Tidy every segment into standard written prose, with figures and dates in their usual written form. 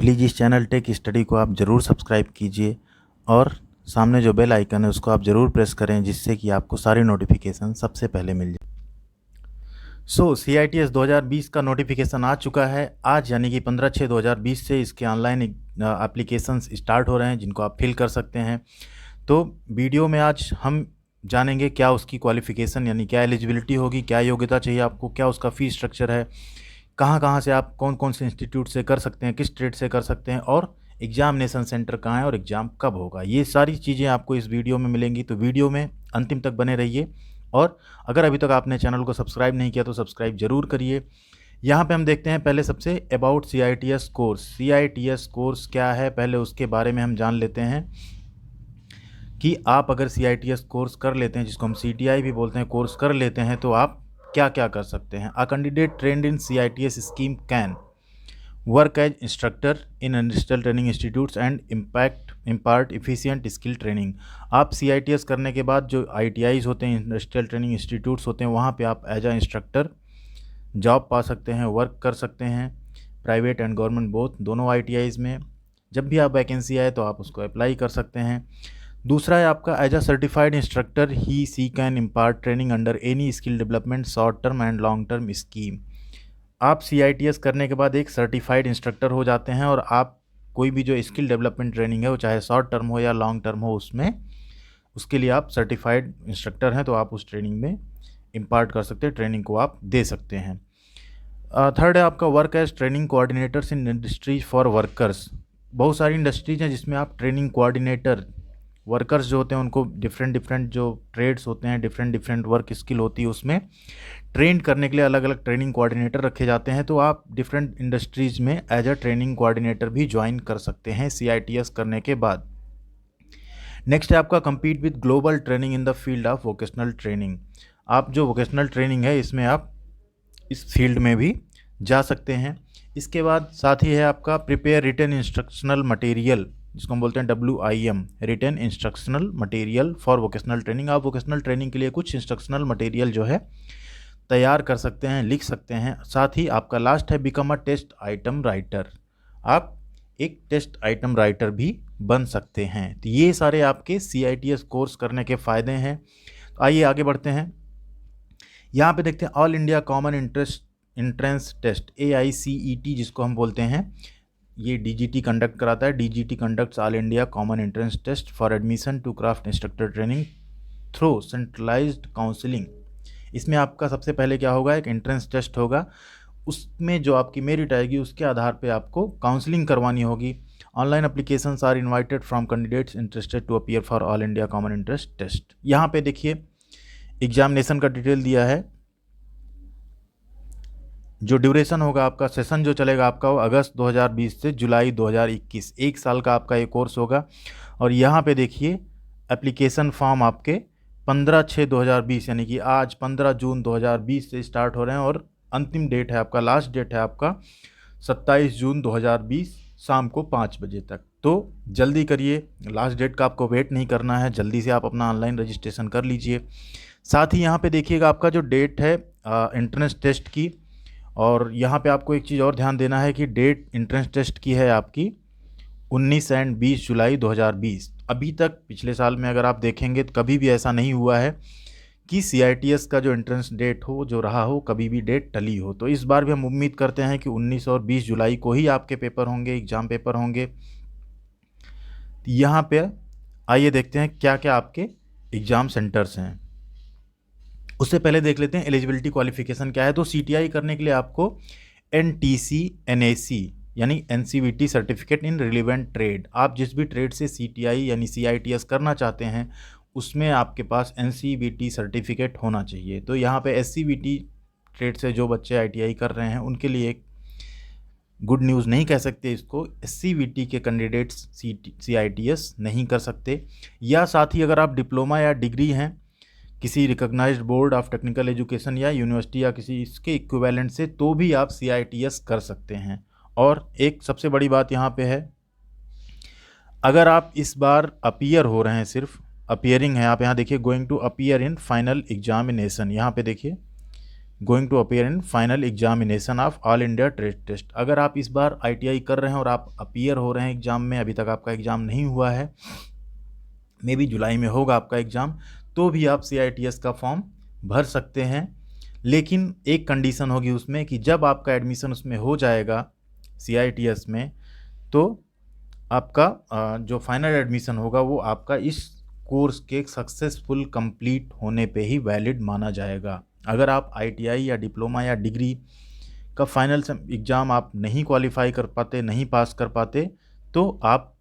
Please इस channel tech study को आप ज़रूर सब्सक्राइब कीजिए और सामने जो बेल आइकन है उसको आप ज़रूर प्रेस करें, जिससे कि आपको सारी नोटिफिकेशन सबसे पहले मिल जाए। CITS 2020 का नोटिफिकेशन आ चुका है आज, यानी कि 15/6/2020 से इसके ऑनलाइन एप्लीकेशंस स्टार्ट हो रहे हैं, जिनको आप फिल कर सकते हैं। तो वीडियो में आज हम जानेंगे क्या उसकी क्वालिफ़िकेशन यानी क्या एलिजिबिलिटी होगी, क्या योग्यता चाहिए आपको, क्या उसका फ़ीस स्ट्रक्चर है, कहाँ से आप कौन कौन से इंस्टीट्यूट से कर सकते हैं, किस ट्रेड से कर सकते हैं, और एग्जामिनेशन सेंटर कहाँ है और एग्ज़ाम कब होगा। ये सारी चीज़ें आपको इस वीडियो में मिलेंगी, तो वीडियो में अंतिम तक बने रहिए। और अगर अभी तक आपने चैनल को सब्सक्राइब नहीं किया तो सब्सक्राइब ज़रूर करिए। यहाँ पे हम देखते हैं पहले सबसे about CITS course. CITS course क्या है, पहले उसके बारे में हम जान लेते हैं कि आप अगर CITS कोर्स कर लेते हैं, जिसको हम CTI भी बोलते हैं, कोर्स कर लेते हैं, तो आप क्या क्या कर सकते हैं। A candidate trained in CITS scheme can work as instructor in industrial training institutes and impart efficient skill training. आप CITS करने के बाद जो ITIs होते हैं, इंडस्ट्रियल ट्रेनिंग इंस्टीट्यूट्स होते हैं, वहाँ पे आप एज अ इंस्ट्रक्टर जॉब पा सकते हैं, वर्क कर सकते हैं, प्राइवेट एंड गवर्नमेंट बोथ दोनों ITIs में। जब भी आप वैकेंसी आए तो आप उसको अप्लाई कर सकते हैं। दूसरा है आपका as a certified instructor he she can impart training under any skill development short term and long term scheme. आप CITS करने के बाद एक सर्टिफाइड इंस्ट्रक्टर हो जाते हैं और आप कोई भी जो स्किल डेवलपमेंट ट्रेनिंग है, वो चाहे शॉर्ट टर्म हो या लॉन्ग टर्म हो, उसमें उसके लिए आप सर्टिफाइड इंस्ट्रक्टर हैं, तो आप उस ट्रेनिंग में इम्पार्ट कर सकते हैं, ट्रेनिंग को आप दे सकते हैं। थर्ड है आपका work as training coordinators in industries for workers. बहुत सारी इंडस्ट्रीज हैं जिसमें आप ट्रेनिंग कोऑर्डिनेटर, वर्कर्स जो होते हैं उनको डिफरेंट जो ट्रेड्स होते हैं, डिफरेंट वर्क स्किल होती है, उसमें ट्रेन करने के लिए अलग अलग ट्रेनिंग कोऑर्डिनेटर रखे जाते हैं। तो आप डिफरेंट इंडस्ट्रीज़ में एज अ ट्रेनिंग कोऑर्डिनेटर भी ज्वाइन कर सकते हैं CITS करने के बाद। नेक्स्ट है आपका compete with global training in the field of vocational training. आप जो वोकेशनल ट्रेनिंग है, इसमें आप इस फील्ड में भी जा सकते हैं। इसके बाद साथ ही है आपका प्रिपेयर रिटन इंस्ट्रक्शनल मटेरियल, जिसको हम बोलते हैं WIM, written instructional material for vocational training. आप वोकेशनल ट्रेनिंग के लिए कुछ इंस्ट्रक्शनल मटेरियल जो है तैयार कर सकते हैं, लिख सकते हैं। साथ ही आपका लास्ट है become a test item writer. आप एक टेस्ट आइटम राइटर भी बन सकते हैं। तो ये सारे आपके CITS कोर्स करने के फ़ायदे हैं। तो आइए आगे बढ़ते हैं। यहाँ पे देखते हैं All India Common Entrance Test AICET, जिसको हम बोलते हैं, ये DGT कंडक्ट कराता है। DGT conducts All India Common Entrance Test for admission to craft instructor training through centralised counselling. इसमें आपका सबसे पहले क्या होगा, एक एंट्रेंस टेस्ट होगा, उसमें जो आपकी मेरिट आएगी उसके आधार पे आपको काउंसलिंग करवानी होगी। Online applications are invited from candidates interested to appear for All India Common Entrance Test. यहाँ पे देखिए एग्जामिनेशन का डिटेल दिया है। जो ड्यूरेशन होगा आपका, सेशन जो चलेगा आपका, वो अगस्त 2020 से जुलाई 2021, एक साल का आपका ये कोर्स होगा। और यहाँ पे देखिए एप्लीकेशन फॉर्म आपके 15/6/2020 यानी कि आज 15 जून 2020 से स्टार्ट हो रहे हैं, और अंतिम डेट है आपका, लास्ट डेट है आपका 27 जून 2020 शाम को 5 बजे तक। तो जल्दी करिए, लास्ट डेट का आपको वेट नहीं करना है, जल्दी से आप अपना ऑनलाइन रजिस्ट्रेशन कर लीजिए। साथ ही यहाँ पे देखिएगा आपका जो डेट है एंट्रेंस टेस्ट की, और यहाँ पे आपको एक चीज़ और ध्यान देना है कि डेट एंट्रेंस टेस्ट की है आपकी 19 एंड 20 जुलाई 2020। अभी तक पिछले साल में अगर आप देखेंगे तो कभी भी ऐसा नहीं हुआ है कि CITS का जो एंट्रेंस डेट हो, जो रहा हो, कभी भी डेट टली हो। तो इस बार भी हम उम्मीद करते हैं कि 19 और 20 जुलाई को ही आपके पेपर होंगे, एग्ज़ाम पेपर होंगे। यहाँ पे आइए देखते हैं क्या क्या आपके एग्ज़ाम सेंटर्स हैं। उससे पहले देख लेते हैं एलिजिबिलिटी क्वालिफिकेशन क्या है। तो CTI करने के लिए आपको NTC NAC यानी NCVT certificate in relevant trade, आप जिस भी ट्रेड से CTI यानी CITS करना चाहते हैं उसमें आपके पास NCVT सर्टिफिकेट होना चाहिए। तो यहाँ पे SCVT ट्रेड से जो बच्चे ITI कर रहे हैं उनके लिए एक गुड न्यूज़ नहीं कह सकते इसको, SCVT के कैंडिडेट्स CITS नहीं कर सकते। या साथ ही अगर आप डिप्लोमा या डिग्री हैं किसी recognised board of technical education या यूनिवर्सिटी या किसी इसके इक्विवेलेंट से, तो भी आप CITS कर सकते हैं। और एक सबसे बड़ी बात यहाँ पे है, अगर आप इस बार अपीयर हो रहे हैं, सिर्फ अपियरिंग है, आप यहाँ देखिए going to appear in final examination, यहाँ पे देखिए going to appear in final examination of All India Trade Test. अगर आप इस बार ITI कर रहे हैं और आप अपीयर हो रहे हैं एग्ज़ाम में, अभी तक आपका एग्ज़ाम नहीं हुआ है, मे बी जुलाई में होगा आपका एग्ज़ाम, तो भी आप CITS का फॉर्म भर सकते हैं। लेकिन एक कंडीशन होगी उसमें कि जब आपका एडमिशन उसमें हो जाएगा CITS में, तो आपका जो फाइनल एडमिशन होगा वो आपका इस कोर्स के सक्सेसफुल कंप्लीट होने पे ही वैलिड माना जाएगा। अगर आप ITI या डिप्लोमा या डिग्री का फाइनल एग्ज़ाम आप नहीं क्वालिफाई कर पाते, नहीं पास कर पाते, तो आप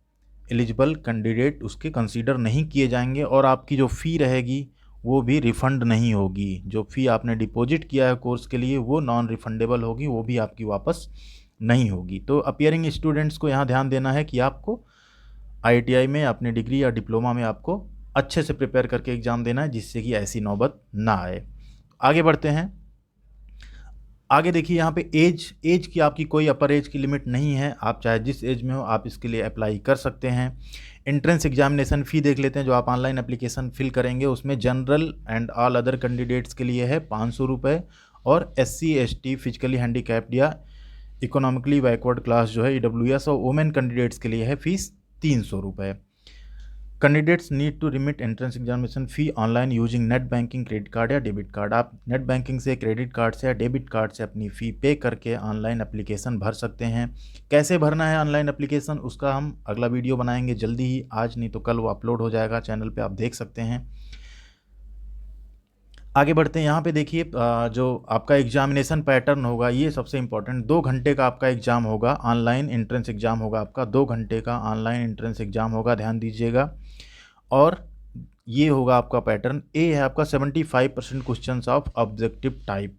एलिजिबल कैंडिडेट उसके कंसीडर नहीं किए जाएंगे और आपकी जो फ़ी रहेगी वो भी रिफ़ंड नहीं होगी। जो फ़ी आपने डिपॉजिट किया है कोर्स के लिए वो नॉन रिफंडेबल होगी, वो भी आपकी वापस नहीं होगी। तो अपियरिंग स्टूडेंट्स को यहाँ ध्यान देना है कि आपको ITI में, अपने डिग्री या डिप्लोमा में आपको अच्छे से प्रिपेयर करके एग्ज़ाम देना है, जिससे कि ऐसी नौबत ना आए। आगे बढ़ते हैं। आगे देखिए यहाँ पे एज की आपकी कोई अपर एज की लिमिट नहीं है, आप चाहे जिस एज में हो आप इसके लिए अप्लाई कर सकते हैं। एंट्रेंस एग्जामिनेशन फ़ी देख लेते हैं, जो आप ऑनलाइन एप्लीकेशन फिल करेंगे उसमें general and all other candidates के लिए है 500 रुपये, और SC ST फिजिकली हैंडीकैप्ड या इकोनॉमिकली बैकवर्ड क्लास जो है EWS और वुमेन कैंडिडेट्स के लिए है फीस 300 रुपये। Candidates need to remit entrance examination fee online using net banking, credit card या डेबिट कार्ड। आप नेट बैंकिंग से, क्रेडिट कार्ड से या डेबिट कार्ड से अपनी फ़ी पे करके ऑनलाइन एप्लीकेशन भर सकते हैं। कैसे भरना है ऑनलाइन एप्लीकेशन, उसका हम अगला वीडियो बनाएंगे जल्दी ही, आज नहीं तो कल वो अपलोड हो जाएगा चैनल पे, आप देख सकते हैं। आगे बढ़ते हैं। यहाँ पे देखिए जो आपका एग्जामिनेशन पैटर्न होगा ये सबसे इम्पोर्टेंट, 2 घंटे का आपका एग्ज़ाम होगा, ऑनलाइन एंट्रेंस एग्ज़ाम होगा आपका, 2 घंटे का ऑनलाइन एंट्रेंस एग्ज़ाम होगा, ध्यान दीजिएगा। और ये होगा आपका पैटर्न। ए है आपका 75% questions of objective type,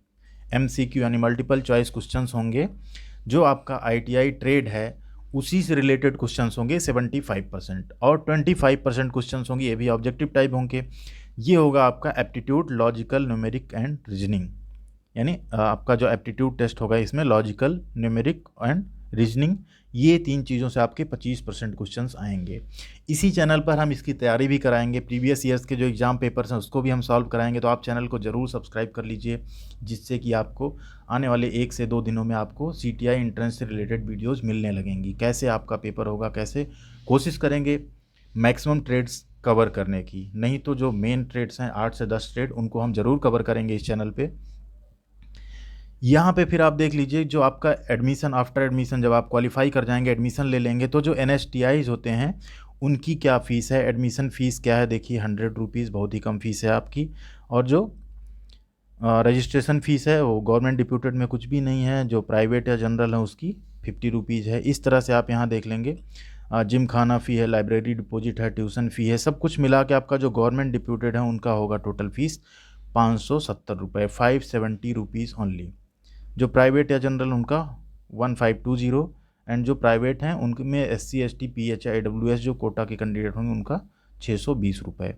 MCQ यानी मल्टीपल चॉइस क्वेश्चंस होंगे। जो आपका ITI ट्रेड है उसी से रिलेटेड क्वेश्चंस होंगे 75%, और 25% क्वेश्चंस होंगे, ये भी ऑब्जेक्टिव टाइप होंगे। ये होगा आपका aptitude, logical, numeric and reasoning, यानी आपका जो एप्टीट्यूड टेस्ट होगा इसमें लॉजिकल, न्यूमेरिक एंड रीजनिंग, ये 3 चीज़ों से आपके 25% क्वेश्चंस आएंगे। इसी चैनल पर हम इसकी तैयारी भी कराएंगे, प्रीवियस ईयर्स के जो एग्ज़ाम पेपर्स हैं उसको भी हम सॉल्व कराएंगे, तो आप चैनल को ज़रूर सब्सक्राइब कर लीजिए, जिससे कि आपको आने वाले 1 से 2 दिनों में आपको CTI एंट्रेंस से रिलेटेड वीडियोज़ मिलने लगेंगी। कैसे आपका पेपर होगा, कैसे कोशिश करेंगे मैक्सिमम ट्रेड्स कवर करने की, नहीं तो जो मेन ट्रेड्स हैं 8 से 10 ट्रेड उनको हम ज़रूर कवर करेंगे इस चैनल पे। यहाँ पे फिर आप देख लीजिए जो आपका एडमिशन, आफ्टर एडमिशन जब आप क्वालिफाई कर जाएंगे, एडमिशन ले लेंगे, तो जो NSTIs होते हैं उनकी क्या फ़ीस है, एडमिशन फ़ीस क्या है, देखिए 100 रुपीज़, बहुत ही कम फीस है आपकी। और जो रजिस्ट्रेशन फ़ीस है वो गवर्नमेंट डिप्यूटेड में कुछ भी नहीं है, जो प्राइवेट या जनरल है उसकी 50 रुपीज़ है। इस तरह से आप यहाँ देख लेंगे। जिम खाना फ़ी है, लाइब्रेरी डिपॉजिट है, ट्यूशन फ़ी है, सब कुछ मिला के आपका जो गवर्नमेंट डिप्यूटेड है उनका होगा टोटल फ़ीस 570 रुपये, 570 रुपीज़ ओनली। जो प्राइवेट या जनरल उनका 1520, एंड जो प्राइवेट हैं उनमें SC ST PH या AWS जो कोटा के कैंडिडेट होंगे उनका 620 रुपये।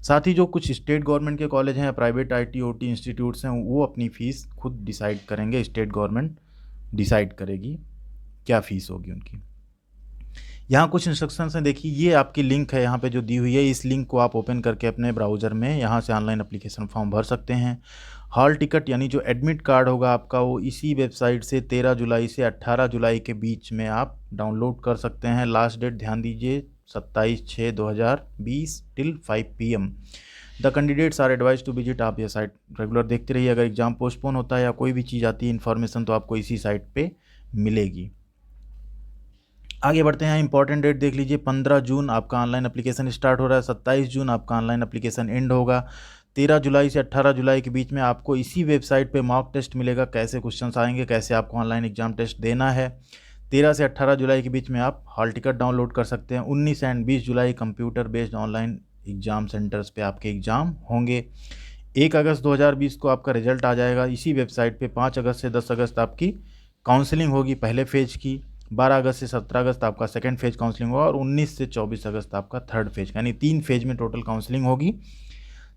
साथ ही जो कुछ स्टेट गवर्नमेंट के कॉलेज हैं या प्राइवेट IT OT इंस्टीट्यूट्स हैं वो अपनी फ़ीस खुद डिसाइड करेंगे, स्टेट गवर्नमेंट डिसाइड करेगी क्या फ़ीस होगी उनकी। यहाँ कुछ इंस्ट्रक्शंस हैं, देखिए ये आपकी लिंक है यहाँ पे जो दी हुई है, इस लिंक को आप ओपन करके अपने ब्राउज़र में यहाँ से ऑनलाइन एप्लीकेशन फॉर्म भर सकते हैं। हॉल टिकट यानी जो एडमिट कार्ड होगा आपका वो इसी वेबसाइट से 13 जुलाई से 18 जुलाई के बीच में आप डाउनलोड कर सकते हैं। लास्ट डेट ध्यान दीजिए 27/6/2020 till 5 PM। The candidates are advised to visit, आप यह साइट रेगुलर देखते रहिए, अगर एग्ज़ाम पोस्टपोन होता है या कोई भी चीज़ आती है इन्फॉर्मेशन तो आपको इसी साइट पर मिलेगी। आगे बढ़ते हैं। इंपॉर्टेंट डेट देख लीजिए, 15 जून आपका ऑनलाइन एप्लीकेशन स्टार्ट हो रहा है, 27 जून आपका ऑनलाइन एप्लीकेशन एंड होगा। 13 जुलाई से 18 जुलाई के बीच में आपको इसी वेबसाइट पे मॉक टेस्ट मिलेगा, कैसे क्वेश्चंस आएंगे, कैसे आपको ऑनलाइन एग्जाम टेस्ट देना है। 13 से 18 जुलाई के बीच में आप हॉल टिकट डाउनलोड कर सकते हैं। 19 and 20 July computer based online exam centres पे आपके एग्ज़ाम होंगे। 1 अगस्त 2020 को आपका रिजल्ट आ जाएगा इसी वेबसाइट पे। 5 अगस्त से 10 अगस्त आपकी काउंसलिंग होगी पहले फेज की। 12 अगस्त से 17 अगस्त आपका सेकेंड फेज काउंसलिंग होगा, और 19 से 24 अगस्त आपका थर्ड फेज, यानी 3 फेज में टोटल काउंसलिंग होगी,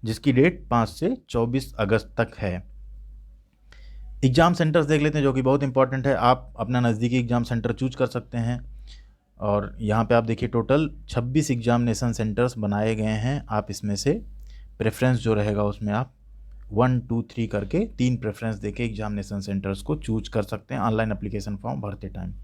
जिसकी डेट 5 से 24 अगस्त तक है। एग्ज़ाम सेंटर्स देख लेते हैं जो कि बहुत इंपॉर्टेंट है। आप अपना नज़दीकी एग्ज़ाम सेंटर चूज कर सकते हैं, और यहाँ पे आप देखिए टोटल 26 एग्जामिनेशन सेंटर्स बनाए गए हैं। आप इसमें से प्रेफरेंस जो रहेगा उसमें आप 1 2 3 करके 3 प्रेफरेंस देके एग्जामिनेशन सेंटर्स को चूज कर सकते हैं ऑनलाइन एप्लीकेशन फॉर्म भरते टाइम।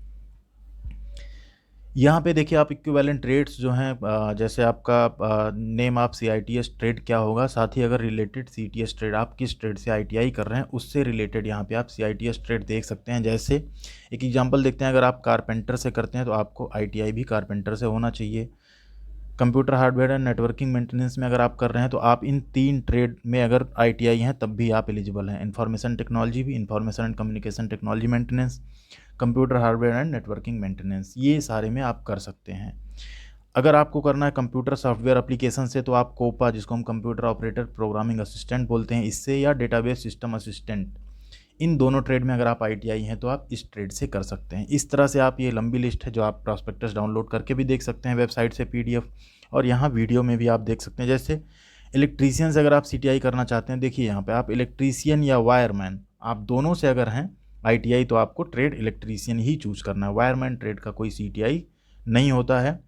यहाँ पे देखिए आप इक्विवेलेंट ट्रेड्स जो हैं, जैसे आपका नेम ऑफ CITS ट्रेड क्या होगा, साथ ही अगर रिलेटेड CTS ट्रेड, आप किस ट्रेड से ITI कर रहे हैं उससे रिलेटेड यहाँ पे आप CITS ट्रेड देख सकते हैं। जैसे एक एग्जांपल देखते हैं, अगर आप कारपेंटर से करते हैं तो आपको ITI भी कारपेंटर से होना चाहिए। Computer hardware and networking maintenance में अगर आप कर रहे हैं तो आप इन 3 ट्रेड में अगर ITI हैं तब भी आप एलिजिबल हैं। इंफॉर्मेशन टेक्नोलॉजी भी, information and communication technology maintenance, computer hardware and networking maintenance, ये सारे में आप कर सकते हैं। अगर आपको करना है कंप्यूटर सॉफ्टवेयर एप्लीकेशन से तो आप कोपा, जिसको हम कंप्यूटर ऑपरेटर प्रोग्रामिंग असिस्टेंट बोलते हैं, इससे, या डेटाबेस सिस्टम असिस्टेंट, इन दोनों ट्रेड में अगर आप ITI हैं तो आप इस ट्रेड से कर सकते हैं। इस तरह से आप, ये लंबी लिस्ट है जो आप प्रॉस्पेक्टस डाउनलोड करके भी देख सकते हैं वेबसाइट से PDF, और यहाँ वीडियो में भी आप देख सकते हैं। जैसे इलेक्ट्रीशियन से अगर आप CTI करना चाहते हैं, देखिए यहाँ पे आप इलेक्ट्रीशियन या वायरमैन, आप दोनों से अगर हैं ITI तो आपको ट्रेड इलेक्ट्रीशियन ही चूज करना है। वायरमैन ट्रेड का कोई CTI नहीं होता है।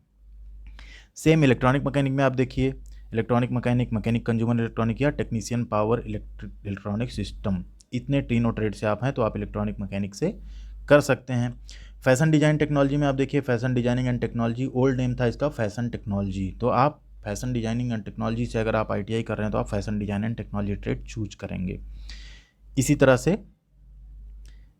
सेम इलेक्ट्रॉनिक मैकेनिक में आप देखिए, electronic mechanic, mechanic consumer electronic, या टेक्नीशियन पावर इलेक्ट्रॉनिक सिस्टम, इतने तीनों ट्रेड से आप हैं तो आप इलेक्ट्रॉनिक मैकेनिक से कर सकते हैं। फैशन डिज़ाइन टेक्नोलॉजी में आप देखिए, fashion designing and technology, old name था इसका फैशन टेक्नोलॉजी, तो आप फैशन डिजाइनिंग एंड टेक्नोलॉजी से अगर आप ITI कर रहे हैं तो आप fashion design and technology trade choose करेंगे। इसी तरह से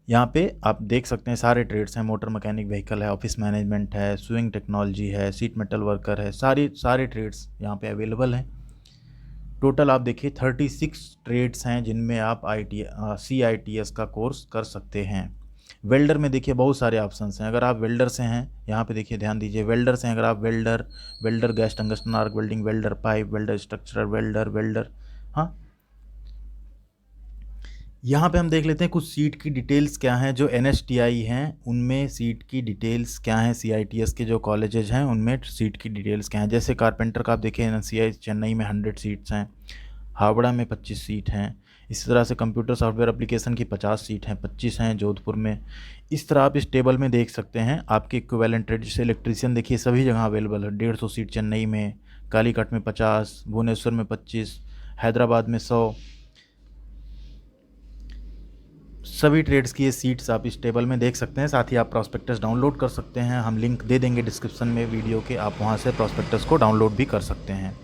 यहाँ पे आप देख सकते हैं सारे ट्रेड्स हैं, मोटर मैकेनिक, व्हीकल है, ऑफिस मैनेजमेंट है, स्विंग टेक्नोलॉजी है, सीट मेटल वर्कर है, सारे ट्रेड्स यहाँ पे अवेलेबल हैं। टोटल आप देखिए 36 ट्रेड्स हैं जिनमें आप CITS का कोर्स कर सकते हैं। वेल्डर में देखिए बहुत सारे ऑप्शंस हैं। अगर आप वेल्डर से हैं, यहाँ पे देखिए ध्यान दीजिए, वेल्डर से हैं अगर आप, welder gas tungsten arc welding, welder pipe, welder structural welder, हाँ। यहाँ पे हम देख लेते हैं कुछ सीट की डिटेल्स क्या हैं। जो NSTI हैं उनमें सीट की डिटेल्स क्या हैं, CITS के जो कॉलेजेज हैं उनमें सीट की डिटेल्स क्या हैं। जैसे कारपेंटर का आप देखें, NCI चेन्नई में 100 सीट्स हैं, हावड़ा में 25 सीट हैं। इसी तरह से कंप्यूटर सॉफ्टवेयर एप्लीकेशन की 50 सीट हैं, 25 हैं जोधपुर में। इस तरह आप इस टेबल में देख सकते हैं आपके इक्विवेलेंट ट्रेड। जैसे इलेक्ट्रीशियन देखिए सभी जगह अवेलेबल है, 150 सीट चेन्नई में, कालीकट में 50, भुवनेश्वर में 25, हैदराबाद में 100, सभी ट्रेड्स की ये सीट्स आप इस टेबल में देख सकते हैं। साथ ही आप प्रॉस्पेक्टस डाउनलोड कर सकते हैं, हम लिंक दे देंगे डिस्क्रिप्शन में वीडियो के, आप वहाँ से प्रॉस्पेक्टस को डाउनलोड भी कर सकते हैं।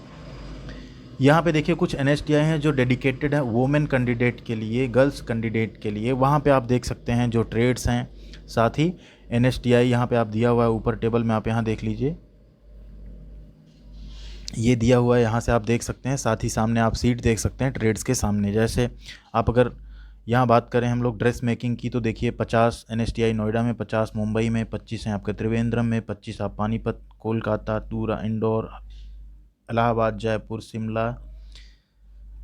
यहाँ पे देखिए कुछ NSTI हैं जो डेडिकेटेड है वुमेन कैंडिडेट के लिए, गर्ल्स कैंडिडेट के लिए, वहाँ पे आप देख सकते हैं जो ट्रेड्स हैं। साथ ही NSTI यहाँ पे आप दिया हुआ है ऊपर टेबल में, आप यहाँ देख लीजिए, ये दिया हुआ है, यहाँ से आप देख सकते हैं। साथ ही सामने आप सीट देख सकते हैं ट्रेड्स के सामने। जैसे आप अगर यहाँ बात करें हम लोग ड्रेस मेकिंग की तो देखिए 50 NSTI नोएडा में, 50 मुंबई में, 25 हैं आपके त्रिवेंद्रम में, 25 आप पानीपत, कोलकाता, तूरा, इंदौर, इलाहाबाद, जयपुर, शिमला,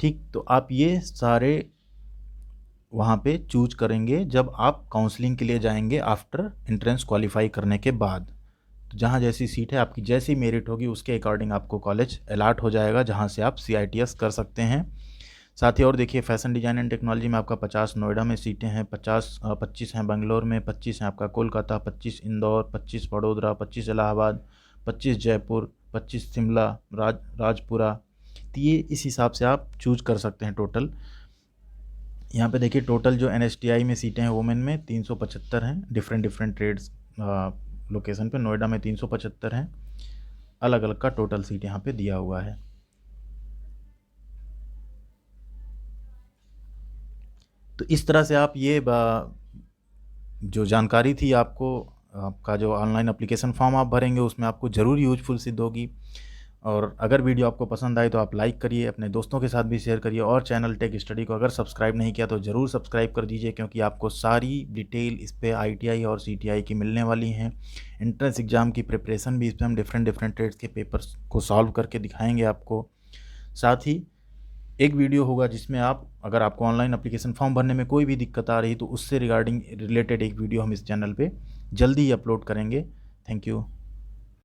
ठीक। तो आप ये सारे वहाँ पे चूज करेंगे जब आप काउंसलिंग के लिए जाएंगे आफ्टर एंट्रेंस क्वालिफाई करने के बाद। तो जहाँ जैसी सीट है, आपकी जैसी मेरिट होगी उसके अकॉर्डिंग आपको कॉलेज अलॉट हो जाएगा जहाँ से आप CITS कर सकते हैं। साथ ही और देखिए फैशन डिज़ाइन एंड टेक्नोलॉजी में आपका 50 नोएडा में सीटें हैं, 25 हैं बंगलोर में, 25 हैं आपका कोलकाता, 25 इंदौर, 25 वडोदरा, 25 इलाहाबाद, 25 जयपुर, 25 शिमला, राजपुरा। तो ये इस हिसाब से आप चूज कर सकते हैं टोटल। यहाँ पे देखिए टोटल जो NSTI में सीटें हैं वुमेन में 375 हैं, डिफरेंट ट्रेड्स लोकेशन पे। नोएडा में 375 हैं, अलग अलग का टोटल सीट यहाँ पे दिया हुआ है। तो इस तरह से आप ये जो जानकारी थी आपको, आपका जो ऑनलाइन एप्लीकेशन फॉर्म आप भरेंगे उसमें आपको ज़रूर यूजफुल सिद्ध होगी। और अगर वीडियो आपको पसंद आए तो आप लाइक करिए, अपने दोस्तों के साथ भी शेयर करिए, और चैनल टेक स्टडी को अगर सब्सक्राइब नहीं किया तो ज़रूर सब्सक्राइब कर दीजिए, क्योंकि आपको सारी डिटेल इस पर ITI और CTI की मिलने वाली हैं। एंट्रेंस एग्ज़ाम की प्रिपरेशन भी इस पर हम डिफरेंट ट्रेड्स के पेपर्स को सॉल्व करके दिखाएंगे आपको। साथ ही एक वीडियो होगा जिसमें आप, अगर आपको ऑनलाइन एप्लीकेशन फॉर्म भरने में कोई भी दिक्कत आ रही तो उससे रिलेटेड एक वीडियो हम इस चैनल पे जल्दी ही अपलोड करेंगे। Thank you.